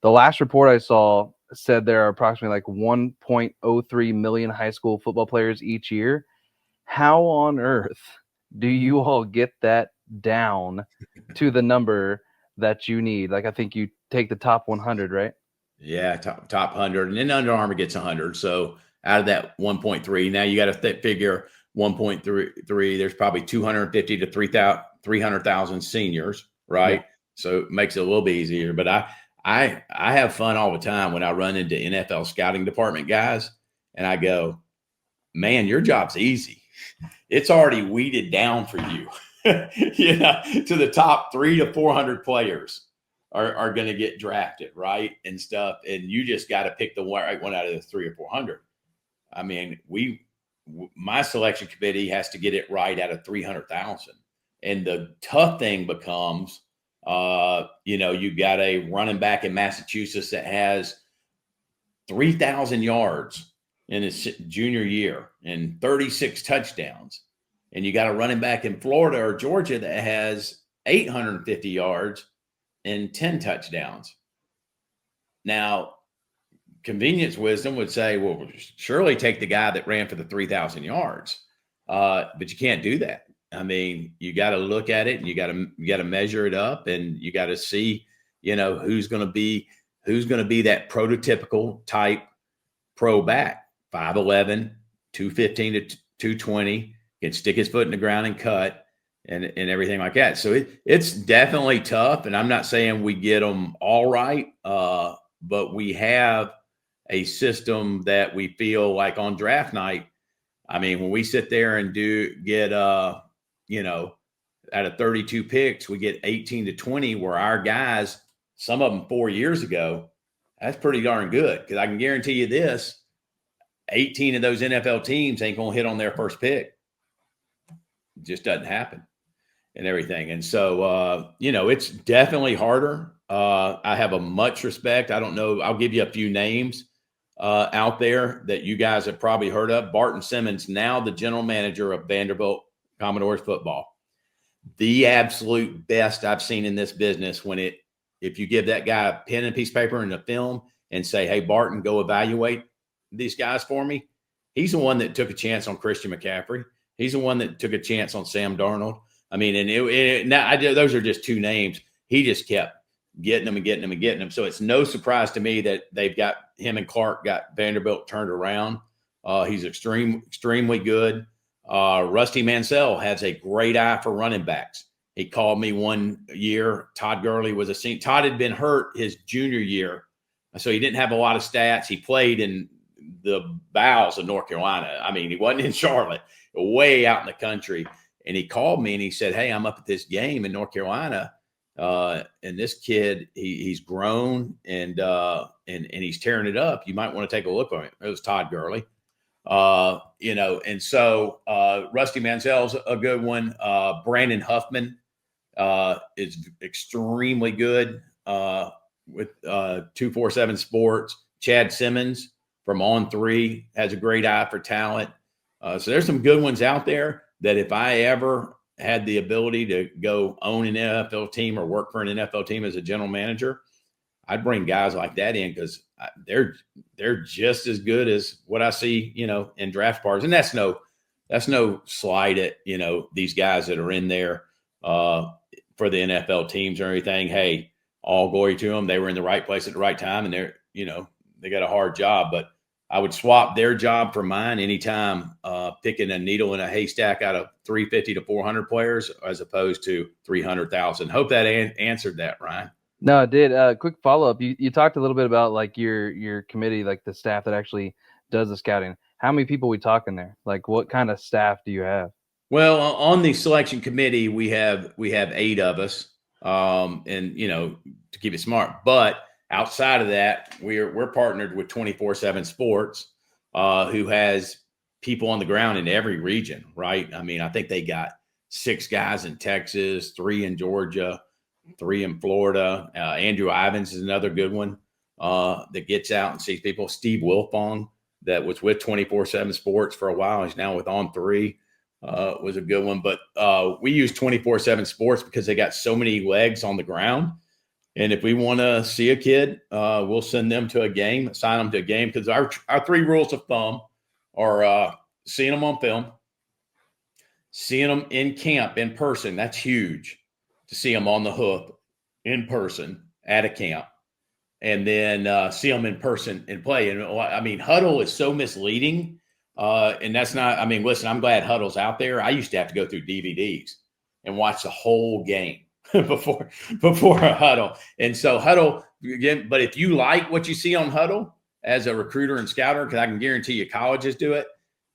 The last report I saw said there are approximately like 1.03 million high school football players each year. How on earth do you all get that down to the number that you need? Like, I think you take the top 100, right? Yeah, top 100, and then Under Armour gets 100. So out of that 1.3, now you got to figure 1.3. There's probably 250 to 300,000 seniors, Yeah. right? So it makes it a little bit easier. But I have fun all the time when I run into NFL scouting department guys, and I go, man, your job's easy. It's already weeded down for you, to the top 300 to 400 players are going to get drafted, right? And stuff. And you just got to pick the right one out of the 300 or 400. I mean, my selection committee has to get it right out of 300,000. And the tough thing becomes, you got a running back in Massachusetts that has 3,000 yards in his junior year and 36 touchdowns. And you got a running back in Florida or Georgia that has 850 yards and 10 touchdowns. Now, convenience wisdom would say, well, surely take the guy that ran for the 3,000 yards. But you can't do that. I mean, you got to look at it and you got to measure it up, and you got to see, who's going to be that prototypical type pro back, 5'11", 215 to 220, can stick his foot in the ground and cut and everything like that. So it's definitely tough. And I'm not saying we get them all right, but we have a system that we feel like on draft night. I mean, when we sit there and get out of 32 picks, we get 18 to 20, where our guys, some of them 4 years ago, that's pretty darn good. Because I can guarantee you this, 18 of those NFL teams ain't going to hit on their first pick. It just doesn't happen and everything. And so, it's definitely harder. I have a much respect. I don't know. I'll give you a few names out there that you guys have probably heard of. Barton Simmons, now the general manager of Vanderbilt Commodores football. The absolute best I've seen in this business if you give that guy a pen and piece of paper and a film and say, hey, Barton, go evaluate these guys for me. He's the one that took a chance on Christian McCaffrey. He's the one that took a chance on Sam Darnold. I mean, and those are just two names. He just kept getting them and getting them and getting them. So it's no surprise to me that they've got him and Clark got Vanderbilt turned around. He's extremely good. Rusty Mansell has a great eye for running backs. He called me one year. Todd Gurley was a senior. Todd had been hurt his junior year, so he didn't have a lot of stats. He played in the bowels of North Carolina. I mean, he wasn't in Charlotte, way out in the country. And he called me and he said, hey, I'm up at this game in North Carolina. And this kid, he's grown and he's tearing it up. You might want to take a look at him. It was Todd Gurley. And so Rusty Mansell's a good one. Brandon Huffman is extremely good with 247 Sports. Chad Simmons from On3 has a great eye for talent. So there's some good ones out there that if I ever had the ability to go own an NFL team or work for an NFL team as a general manager, I'd bring guys like that in because they're just as good as what I see, in draft parties. And that's no slight at, these guys that are in there for the NFL teams or anything. Hey, all glory to them. They were in the right place at the right time, and they got a hard job. But I would swap their job for mine anytime, picking a needle in a haystack out of 350 to 400 players as opposed to 300,000. Hope that answered that, Ryan. No, it did. Quick follow-up. You talked a little bit about like your committee, like the staff that actually does the scouting. How many people we talking there? Like, what kind of staff do you have? Well, on the selection committee, we have 8 of us, and to keep it smart. But outside of that, we're partnered with 24/7 Sports, who has people on the ground in every region, right? I mean, I think they got 6 guys in Texas, 3 in Georgia, 3 in Florida. Andrew Ivins is another good one that gets out and sees people. Steve Wilfong, that was with 24/7 Sports for a while. He's now with On3. Was a good one. But we use 24/7 Sports because they got so many legs on the ground And if we want to see a kid, we'll send them to a game, assign them to a game, because our 3 rules of thumb are seeing them on film, seeing them in camp in person. That's huge to see them on the hook in person at a camp, and then see them in person and play. And I mean, huddle is so misleading. And that's not, I mean, listen, I'm glad huddle's out there. I used to have to go through DVDs and watch the whole game before a huddle. And so huddle, again, but if you like what you see on huddle as a recruiter and scouter, because I can guarantee you colleges do it,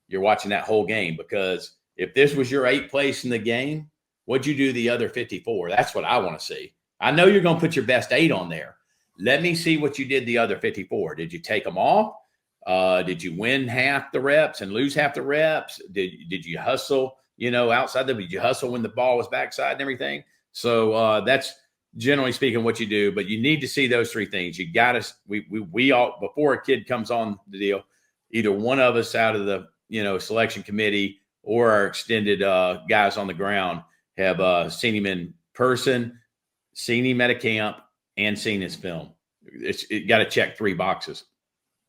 you're watching that whole game. Because if this was your 8th place in the game, what'd you do the other 54? That's what I want to see. I know you're going to put your best 8 on there. Let me see what you did the other 54. Did you take them off? Did you win half the reps and lose half the reps? Did you hustle, outside did you hustle when the ball was backside and everything? So that's generally speaking what you do, but you need to see those 3 things. You got to, we all, before a kid comes on the deal, either one of us out of the, selection committee or our extended guys on the ground have seen him in person, seen him at a camp, and seen his film. It got to check 3 boxes.